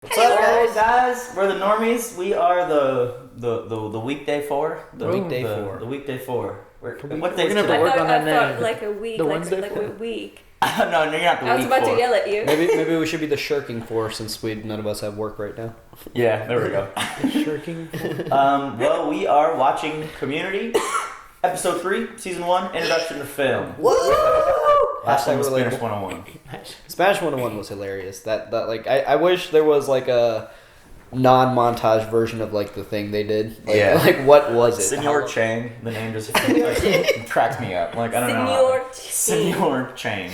What's up, guys? We're the Normies. We are the weekday four. The weekday four. What day? We're gonna have to work on that I name. thought like a week, The like Wednesday a week. No, you're not the I was week about four. to yell at you. Maybe we should be the shirking four since none of us have work right now. Yeah, there we go. Shirking. Well, we are watching Community, episode 3, season 1, introduction to film. Whoa! Last one Hashtag was Spanish relatable. 101. Spanish 101 was hilarious. That like I wish there was like a non-montage version of like the thing they did. Like, Yeah. Like what was it? Senor Chang, the name just cracks me up. Like I don't know. Senor Chang.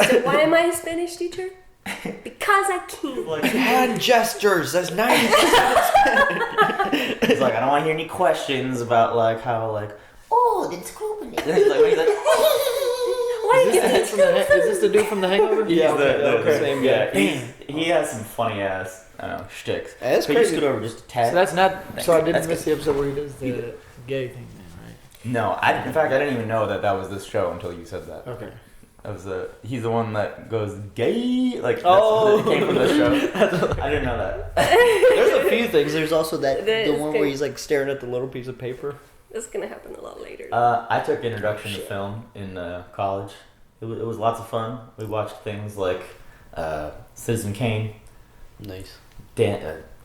So why am I a Spanish teacher? Because I can. Like, Hand gestures. That's 90%. he's like, I don't want to hear any questions about like how like. Oh, the scoop. He's like, Why Is this the dude from The Hangover? Yeah, the same yeah. guy. He has some funny ass, I don't know, shticks. That's Could you crazy. scoot over just a tad? So that's not. So I didn't That's miss good. the episode where he does the gay thing, then, right? No, in fact, I didn't even know that was this show until you said that. Okay. That was he's the one that goes gay, like that's, Oh. that came from the show. I didn't know that. There's a few things. There's also the That one is where good. he's like staring at the little piece of paper. That's gonna happen a lot later. I took introduction to film in college. It was lots of fun. We watched things like Citizen Kane, Nice.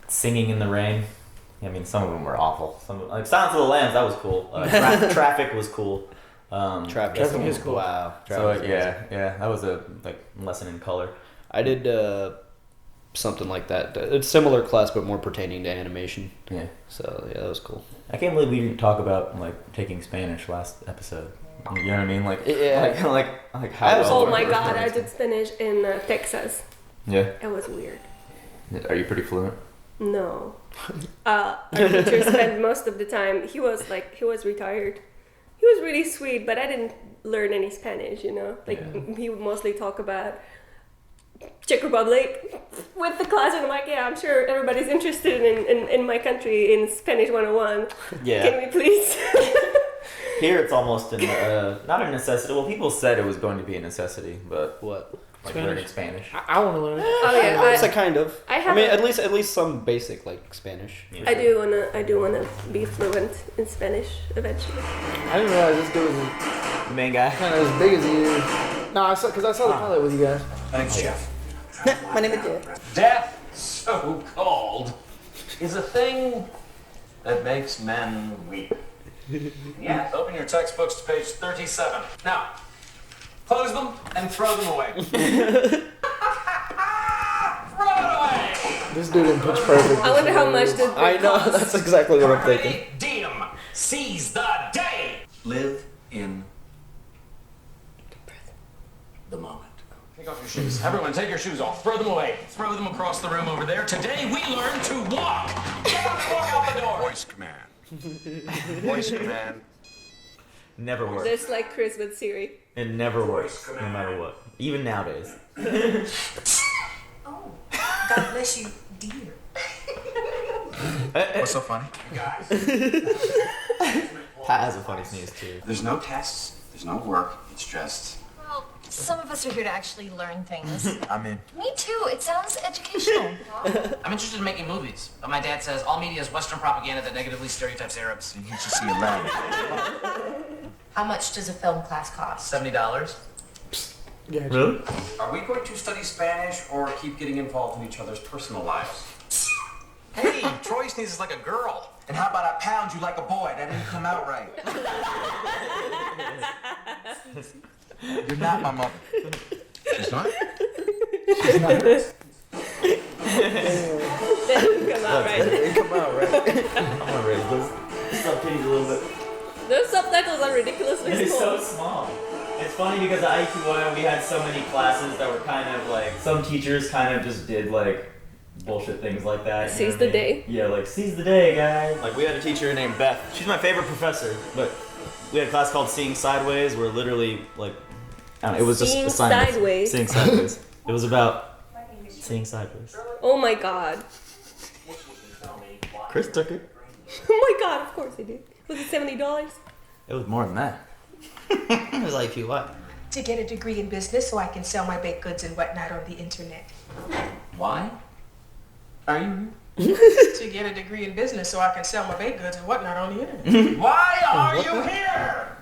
Singing in the Rain. I mean, some of them were awful. Some like Silence of the Lambs, that was cool. Traffic was cool. Traffic is cool. Wow. So Traffic is yeah, that was a lesson in color. I did something like that. It's similar class, but more pertaining to animation. Yeah, So yeah, that was cool. I can't believe we didn't talk about like taking Spanish last episode. You know what I mean? Like Yeah. like how. was- Oh well my we're god, I learning. took Spanish in Texas. Yeah. It was weird. Are you pretty fluent? No. Our teacher spent most of the time, he was retired. He was really sweet, but I didn't learn any Spanish, you know? Like, he would mostly talk about Czech Republic with the class, and I'm like, yeah, I'm sure everybody's interested in my country in Spanish 101. Yeah. Can we please? Here it's almost not a necessity. Well, people said it was going to be a necessity, but What? like Spanish? learning Spanish. I want to learn it. Oh yeah, It's a kind of. I I have mean, a- at least some basic like Spanish. Yeah. I do wanna be fluent in Spanish eventually. I didn't realize this dude was The main guy. kind of as big as he is. No, because I saw the pilot with you guys. My name's Jeff. My name is Jeff. Death, so called, is a thing that makes men weep. Yeah, open your textbooks to page 37. Now, close them and throw them away. Throw it away! This dude in Pitch Perfect. I wonder how much did I know. That's exactly what I'm thinking. Carpe diem, seize the day! Live in the moment. Take off your shoes. Everyone, take your shoes off. Throw them away. Throw them across the room over there. Today we learn to walk. Get up and walk out the door. Voice command. Voice command. Never works. Just like Chris with Siri. It never works, no matter what. Even nowadays. Oh, God bless you, dear. What's so funny? Guys, Pat has a funny sneeze too. There's no tests. There's no work. It's just. Well, some of us are here to actually learn things. I'm in. Me too. It sounds educational. I'm interested in making movies, but my dad says all media is Western propaganda that negatively stereotypes Arabs. You need to see a lab. How much does a film class cost? $70. Yeah, Really? are we going to study Spanish or keep getting involved in each other's personal lives? Hey, Troy sneezes like a girl. And how about I pound you like a boy? That didn't come out right. You're not my mother. She's not? That didn't come out right. Come out, right? I'm gonna raise those subtitles a little bit. Those subtitles are ridiculously It's small. so small. It's funny because at IQ1 we had so many classes that were kind of like some teachers kind of just did like bullshit things like that. you know Seize what the I mean? day. Yeah, like seize the day, guys. Like we had a teacher named Beth. She's my favorite professor, but we had a class called Seeing Sideways where literally like I don't know, it was Seeing just assignments. Sideways? Seeing Sideways. It was about seeing sideways. Oh my god. Chris took it. Oh my god, of course I did. Was it $70? It was more than that. It was like you what? To get a degree in business so I can sell my baked goods and whatnot on the internet. Why? Are you? To get a degree in business so I can sell my baked goods and whatnot on the internet. Why are you here?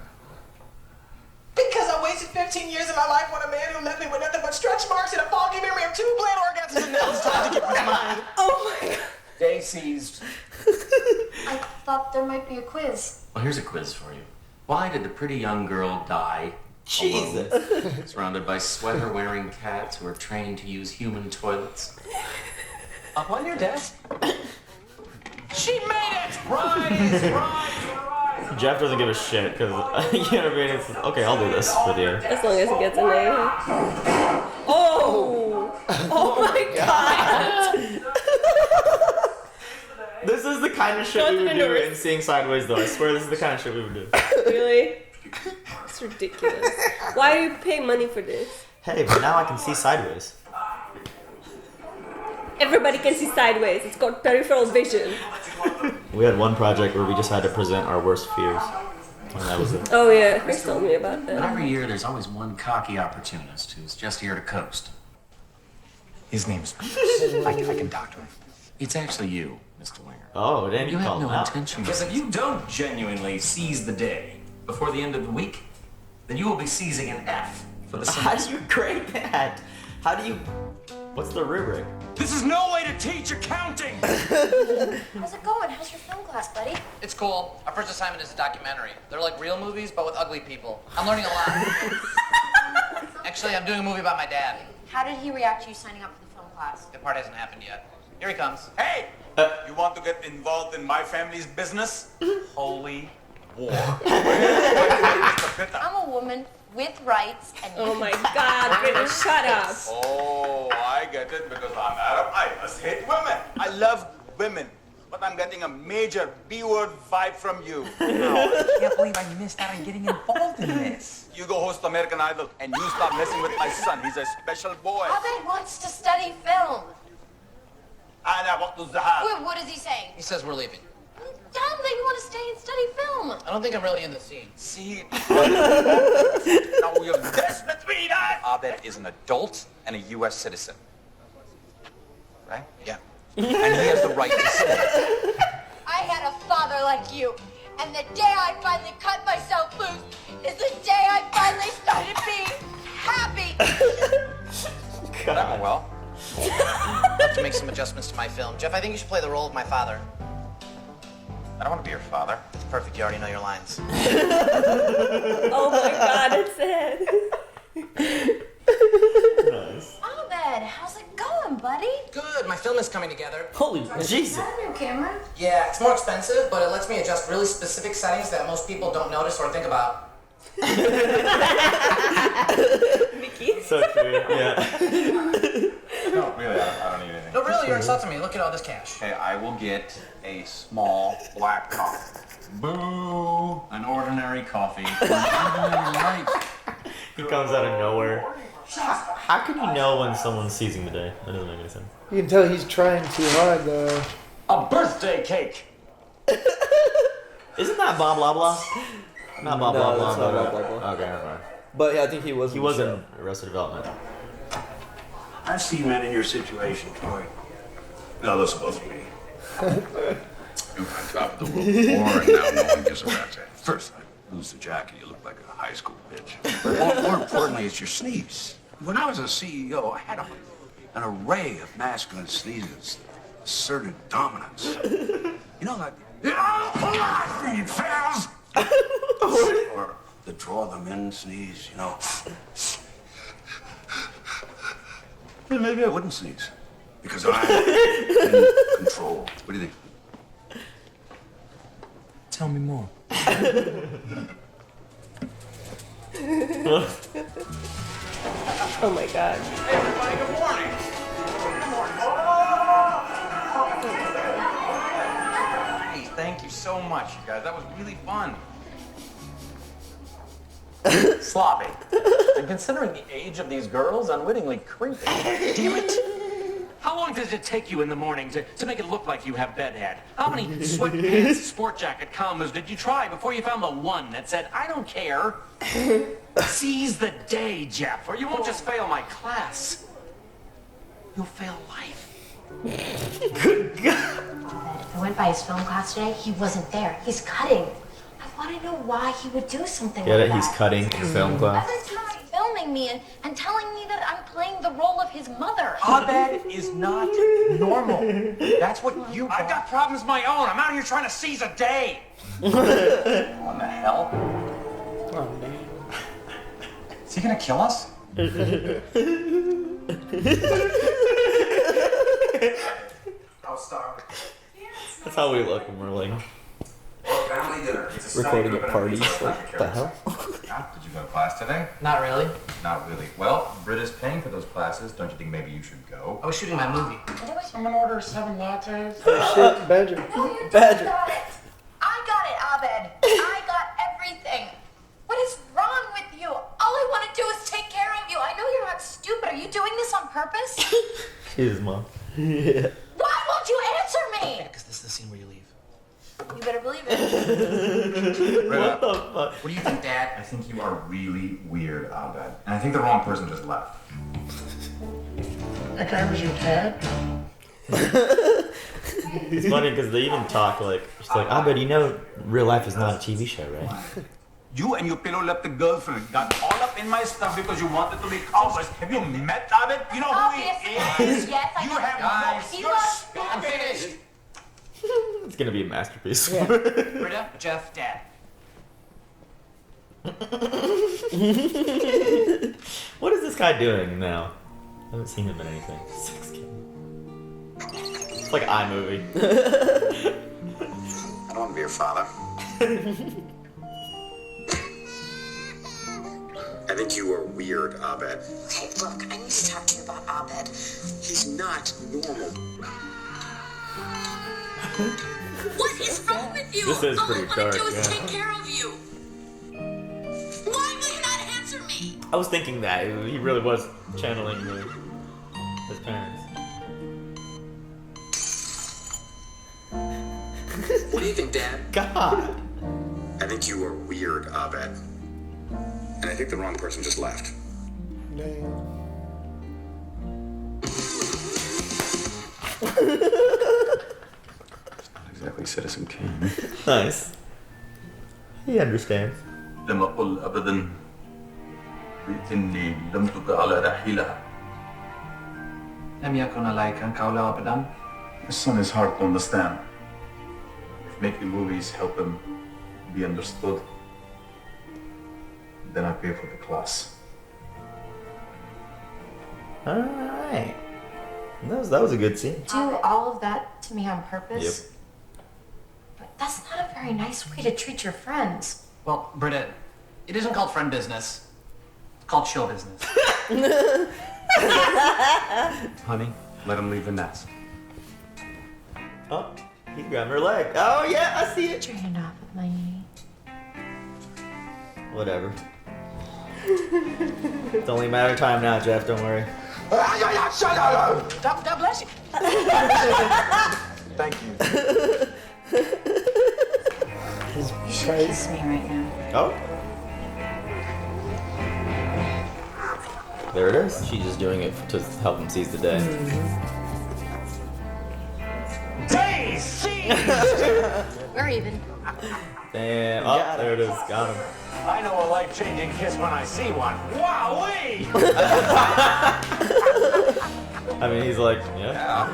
Because I wasted 15 years of my life on a man who left me with nothing but stretch marks and a foggy memory of 2 planned orgasms, and now it's time to get with mine. Oh my god. Day seized. I thought there might be a quiz. Well, here's a quiz for you. Why did the pretty young girl die? Jesus. Alone, surrounded by sweater-wearing cats who are trained to use human toilets. Up on your desk. She made it! Rise! Jeff doesn't give a shit because you know what I mean. It's okay. I'll do this for you. As long as it gets an A. Oh! Oh my god! This is the kind of shit Go we to would the do nurse. in Seeing Sideways, though. I swear this is the kind of shit we would do. Really? It's ridiculous. Why do you pay money for this? Hey, but now I can see sideways. Everybody can see sideways. It's called peripheral vision. We had one project where we just had to present our worst fears. And that was it. Oh yeah, Chris told me about But that. every year there's always one cocky opportunist who's just here to coast. His name's Bruce. I can talk to him. It's actually you, Mr. Winger. Oh, then You you have called no him out. intention. Because if you don't genuinely seize the day before the end of the week, then you will be seizing an F for the How semester. do you grade that? How do you... What's the rubric? This is no way to teach accounting! How's it going? How's your film class, buddy? It's cool. Our first assignment is a documentary. They're like real movies, but with ugly people. I'm learning a lot. Actually, I'm doing a movie about my dad. How did he react to you signing up for the film class? The part hasn't happened yet. Here he comes. Hey! You want to get involved in my family's business? Holy war. I'm a woman with rights, and you Oh my god, Brittany, shut up. Oh, I get it because I'm Arab. I must hate women. I love women, but I'm getting a major B-word vibe from you. I can't believe I missed out on getting involved in this. You go host American Idol and you stop messing with my son. He's a special boy. Abed wants to study film. Ana waqtu zahab. Wait, what is he saying? He says we're leaving. Tell him that you want to stay and study film. I don't think I'm really in the scene. See? Now you're desperate to be that. Abed is an adult and a U.S. citizen. Right? Yeah. And he has the right to say. I had a father like you, and the day I finally cut myself loose is the day I finally started being happy. Oh, well. I'll have to make some adjustments to my film. Jeff, I think you should play the role of my father. I don't want to be your father. It's perfect. You already know your lines. Oh my god, it's sad. Nice. Abed, how's it going, buddy? Good. My film is coming together. Holy Jesus. Got a new camera? Yeah, it's more expensive, but it lets me adjust really specific settings that most people don't notice or think about. Mickey. So true, yeah. No, really, I don't need anything. No, really, you're insulting me. Look at all this cash. Okay, I will get a small black coffee. Boo! An ordinary coffee. Right. He comes out of nowhere. How can you know when someone's seizing the day? That doesn't make any sense. You can tell he's trying too hard, though. A birthday cake! Isn't that blah blah blah? Not blah No, blah blah. that's not but- blah, blah, blah. Okay, never mind. But yeah, I think he was. He in the was show. in Arrested Development. I've seen men in your situation, Troy. Now listen, both of me. You're on top of the world war, and now no one gives a rat's ass. First, I lose the jacket, you look like a high school bitch. But more importantly, it's your sneeze. When I was a CEO, I had an array of masculine sneezes, asserted dominance. You know, like, feed fails! Or the draw them in sneeze, you know. Well, maybe I wouldn't sneeze. Because I'm in control. What do you think? Tell me more. Oh my god. Hey, everybody, good morning. Good morning. Hey, thank you so much, you guys. That was really fun. Sloppy. And considering the age of these girls, unwittingly creepy. Damn it! How long does it take you in the morning to make it look like you have bedhead? How many sweatpants, sport jacket combos did you try before you found the one that said, I don't care? Seize the day, Jeff, or you won't just fail my class. You'll fail life. Good God. I went by his film class today. He wasn't there. He's cutting. I want to know why he would do something Get like it? that. He's cutting in film class. Every time he's filming me and telling me that I'm playing the role of his mother. Abed is not normal. That's what you. I've got problems of my own. I'm out here trying to seize a day. What the hell? Oh, damn. Is he gonna kill us? I'll start. That's how we look when we're like Family dinner. It's a Recording snack at group and parties. a Like, what the hell? Did you go to class today? Not really. Not really. Well, Britta's paying for those classes. Don't you think maybe you should go? I was shooting my movie. Someone order 7 lattes. Shit, Badger. No, you Badger. got it. I got it, Abed. I got everything. What is wrong with you? All I want to do is take care of you. I know you're not stupid. Are you doing this on purpose? Jesus, mom. Yeah. Why won't you answer me? Because this is the scene where you leave. You better believe it. Britta, What the fuck? What do you think, Dad? I think you are really weird, Abed. And I think the wrong person just left. That guy was your dad? It's funny because they even talk like, she's like, I bet you know real life is not a TV show, right? You and your pillow-legged girlfriend got all up in my stuff because you wanted to be cowboys. Have you met Abed? You know who he Obviously. is? Yes, I You know. have Guys, no... he You're loves- I'm stupid. finished. It's gonna be a masterpiece. Britta, Jeff, Dad. What is this guy doing now? I haven't seen him in anything. Sex game. It's like iMovie. I don't want to be your father. I think you are weird, Abed. Okay, look, I need to talk to you about Abed. He's not normal. What is wrong with you? This is All pretty I want dark, to do is yeah. take care of you. Why will you not answer me? I was thinking that he really was channeling his parents. What do you think, Dad? God. I think you are weird, Abed. And I think the wrong person just left. Damn. Not exactly Citizen Kane. Nice. He understands. لم أقل أبدا بإني لم تك على رحيلها. لم يكن عليك قول أبدا. His son is hard to understand. If making movies help him be understood, then I pay for the class. Alright. That was a good scene. Do all of that to me on purpose? Yep. But that's not a very nice way to treat your friends. Well, Britta, it isn't called friend business. It's called show business. Honey, let him leave the nest. Oh, he grabbed her leg. Oh yeah, I see it. Put your hand off of my knee. Whatever. It's only a matter of time now, Jeff. Don't worry. God bless you. Thank you. You should kiss me right now. Oh. There it is. She's just doing it to help him seize the day. Day seized! We're even. Damn. Oh, there it is. Got him. I know a life-changing kiss when I see one. Wowee! I mean, he's like, yeah.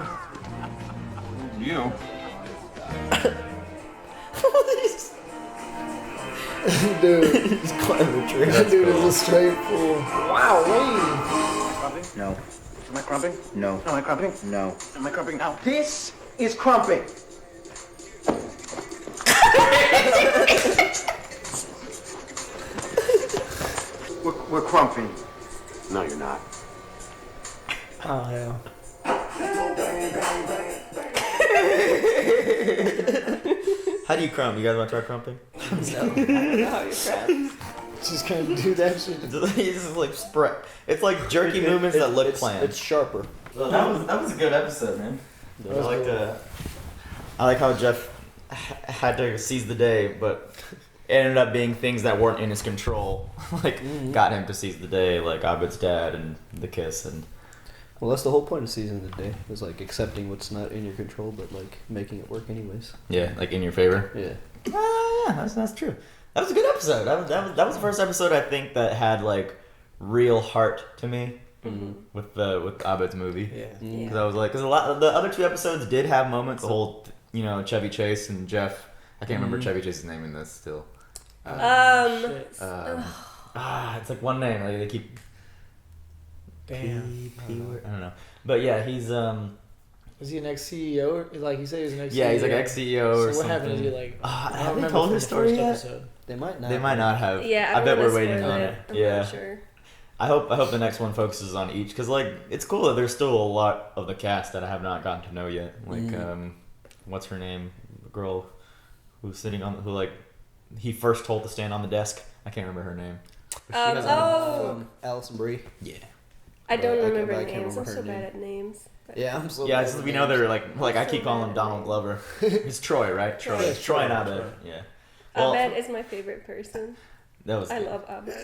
You. Dude, He's climbing a tree. that dude is a straight fool. Wow, Crumping? No. Am I crumping? No. Am I crumping? No. Am I crumping now? This is crumping. We're crumping. No, you're not. Oh, hell. How do you crump? You guys want to try crumping? I don't know how you crap. just gonna do that shit. It's just like spread. It's like jerky movements that look planned. It's sharper. That was a good episode, man. I like how Jeff had to seize the day, but it ended up being things that weren't in his control. Like got him to seize the day, like Abed's dad and the kiss, and Well, that's the whole point of season of the day. Is like accepting what's not in your control, but like making it work anyways. Yeah, like in your favor. Yeah. Yeah, that's true. That was a good episode. That was the first episode I think that had like real heart to me with Abed's movie. Yeah. Because I was like, because the other 2 episodes did have moments. The whole Chevy Chase and Jeff. I can't remember Chevy Chase's name in this still. It's like one name. Like they keep. Damn. I don't know, but yeah, he's Is he an ex-CEO? Like he said, he was an ex-CEO. Yeah, he's like ex-CEO or something. So what happened? Is he like? Have they told his story yet? Episode. They might not. They might not have. Yeah, I bet we're waiting on it. I'm not sure. I hope the next one focuses on each, because like it's cool that there's still a lot of the cast that I have not gotten to know yet. Like what's her name? The girl who's sitting on who like he first told to stand on the desk. I can't remember her name. Alison Brie. Yeah. I don't I remember can't names. I'm remember her so name. bad at names. But Yeah, I'm so. Yeah, bad at we know names. they're like I keep calling him Donald Glover. It's Troy, right? Troy. Yeah, It's Troy and Troy. Abed. Yeah. Well, Abed is my favorite person. that was. I love Abed.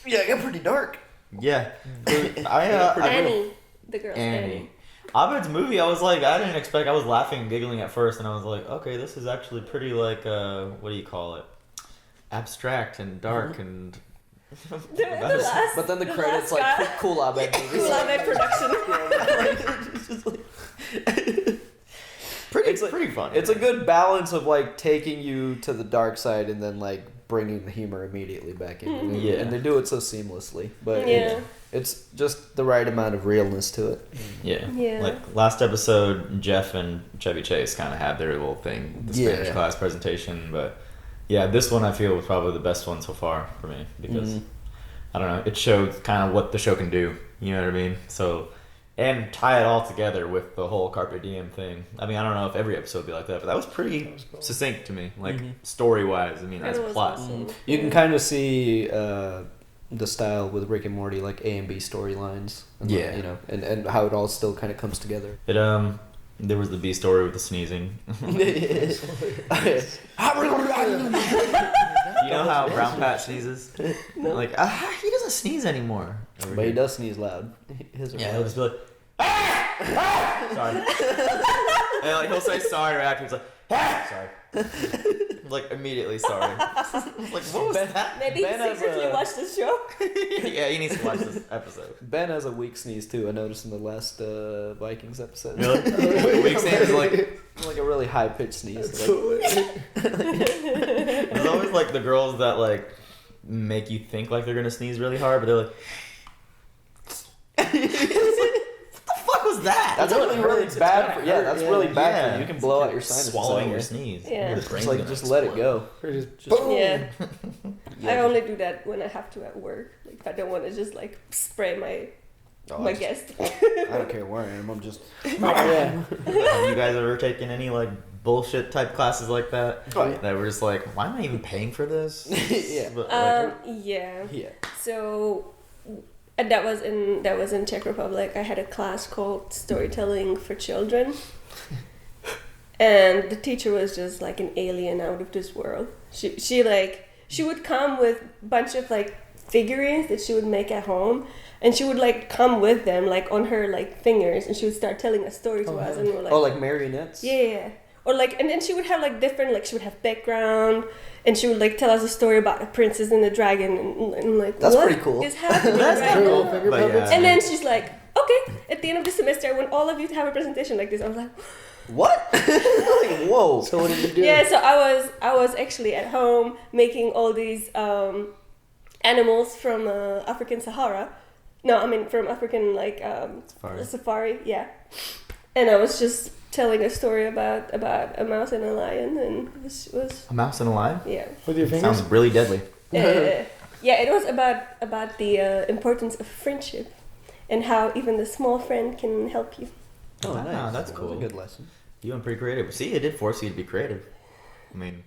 Yeah, it got pretty dark. Yeah. Annie, the girl Annie. Annie. Abed's movie, I was like, I didn't expect. I was laughing and giggling at first, and I was like, okay, this is actually pretty like what do you call it? Abstract and dark and. But then the credits like cool Abed movies. Cool Abed production. It's pretty fun. It's a good balance of like taking you to the dark side and then like bringing the humor immediately back in. Yeah. And they do it so seamlessly. But Yeah. it's just the right amount of realness to it. Yeah. Yeah. Like last episode, Jeff and Chevy Chase kind of had their little thing, the Spanish class presentation. But yeah, this one I feel was probably the best one so far for me because I don't know, it showed kind of what the show can do. You know what I mean? So. And tie it all together with the whole Carpe Diem thing. I mean, I don't know if every episode would be like that, but that was pretty succinct to me. Like, story-wise, I mean, as plot. Awesome. You can kind of see the style with Rick and Morty, like A and B storylines. Yeah. You know, and how it all still kind of comes together. It, there was the B story with the sneezing. You know how Brown Pat sneezes? No. Like, he doesn't sneeze anymore. But he does sneeze loud. Yeah, he'll just be like, sorry. And like, he'll say sorry right after. He's like, sorry. Like, immediately sorry. Like, what was that? Maybe Ben he has secretly a- watched the show. Yeah, he needs to watch this episode. Ben has a weak sneeze too. I noticed in the last Vikings episode. Really? Weak sneeze is like a really high pitched sneeze. There's always like the girls that like make you think like they're gonna sneeze really hard, but they're like, what the fuck was that? That's really bad. For, yeah, that's really bad for you. You can blow out your sinuses. Swallowing your that way. sneeze. Yeah. Your Just brain's like gonna just let it go. Boom. Yeah. I only do that when I have to at work. Like I don't want to just like spray my guest. I don't care where I am. I'm just. Yeah. Have you guys ever taken any like bullshit type classes like that? Oh, yeah. That were just like, why am I even paying for this? Yeah. But, like, Yeah. Yeah. So that was in Czech Republic. I had a class called Storytelling for Children. And the teacher was just like an alien out of this world. She would come with a bunch of like figurines that she would make at home, and she would like come with them like on her like fingers, and she would start telling a story to us, and we're like, like marionettes. yeah. Or like, and then she would have like different, like she would have background, and she would like tell us a story about a princess and a dragon, and like, That's what pretty cool. is happening That's right cool. now? Finger But yeah. puppets. And then she's like, okay, at the end of the semester, I want all of you to have a presentation like this. I was like, What? Like, whoa. So what did you do? yeah. So I was actually at home making all these animals from African Sahara. No, I mean from African like safari. Yeah. And I was just telling a story about a mouse and a lion, and it was a mouse and a lion? yeah. With your fingers? Sounds really deadly. Yeah, it was about the importance of friendship, and how even the small friend can help you. Oh, Wow, nice. that's That cool. was a good lesson. You went pretty creative. See, it did force you to be creative. I mean,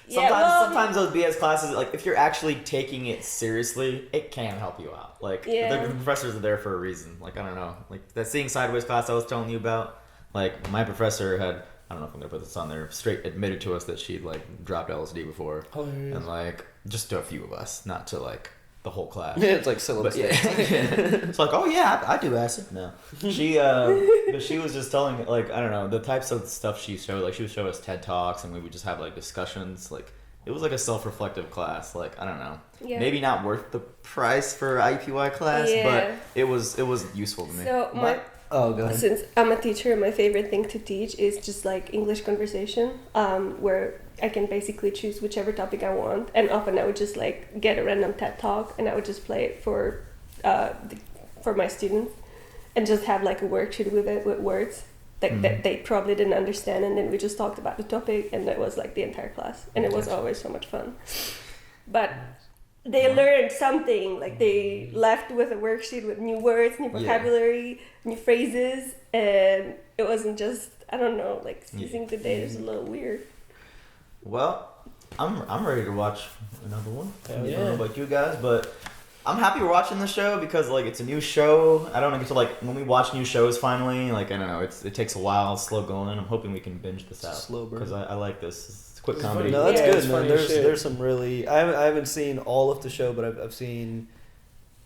Yeah, sometimes those BS classes, like if you're actually taking it seriously, it can help you out. Like Yeah. the professors are there for a reason. Like I don't know, like that Seeing Sideways class I was telling you about. Like my professor had, I don't know if I'm gonna put this on there, straight admitted to us that she'd like dropped LSD before, Hilarious. and like just to a few of us, not to like the whole class. It's like syllabus. Yeah. It's like, oh yeah, I do acid. No, but she was just telling, like, I don't know, the types of stuff she showed. Like, she would show us TED Talks, and we would just have like discussions. Like, it was like a self-reflective class. Like, I don't know, maybe not worth the price for IUPUI class, but it was useful to me. So go ahead. Since I'm a teacher, my favorite thing to teach is just like English conversation, where I can basically choose whichever topic I want, and often I would just like get a random TED Talk and I would just play it for my students, and just have like a worksheet with it with words that they probably didn't understand, and then we just talked about the topic, and that was like the entire class, and it was always so much fun. But they learned something, like they left with a worksheet with new words, new vocabulary, new phrases, and it wasn't just, I don't know, like seizing the day is a little weird. Well, I'm ready to watch another one. I don't know about you guys, but I'm happy we're watching the show because like it's a new show. I don't get to like when we watch new shows finally. Like I don't know, it takes a while, it's slow going. I'm hoping we can binge this out slow burn because I like this. It's quick comedy. No, that's good, man. There's some really. I haven't seen all of the show, but I've seen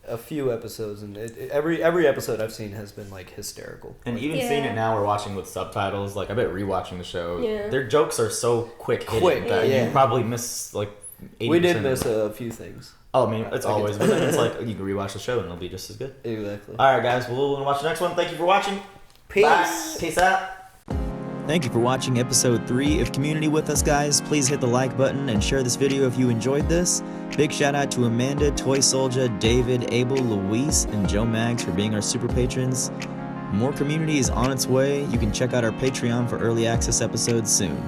a few episodes, and every episode I've seen has been like hysterical. And even seeing it now, we're watching with subtitles. Like I bet rewatching the show, their jokes are so quick that you probably miss like 80%. We did miss a few things. Oh, I mean, it's always, but then it's like you can rewatch the show and it'll be just as good. Exactly. All right, guys, we'll watch the next one. Thank you for watching. Peace. Bye. Peace out. Thank you for watching episode 3 of Community with us, guys. Please hit the like button and share this video if you enjoyed this. Big shout out to Amanda, Toy Soldier, David, Abel, Luis, and Joe Mags for being our super patrons. More community is on its way. You can check out our Patreon for early access episodes soon.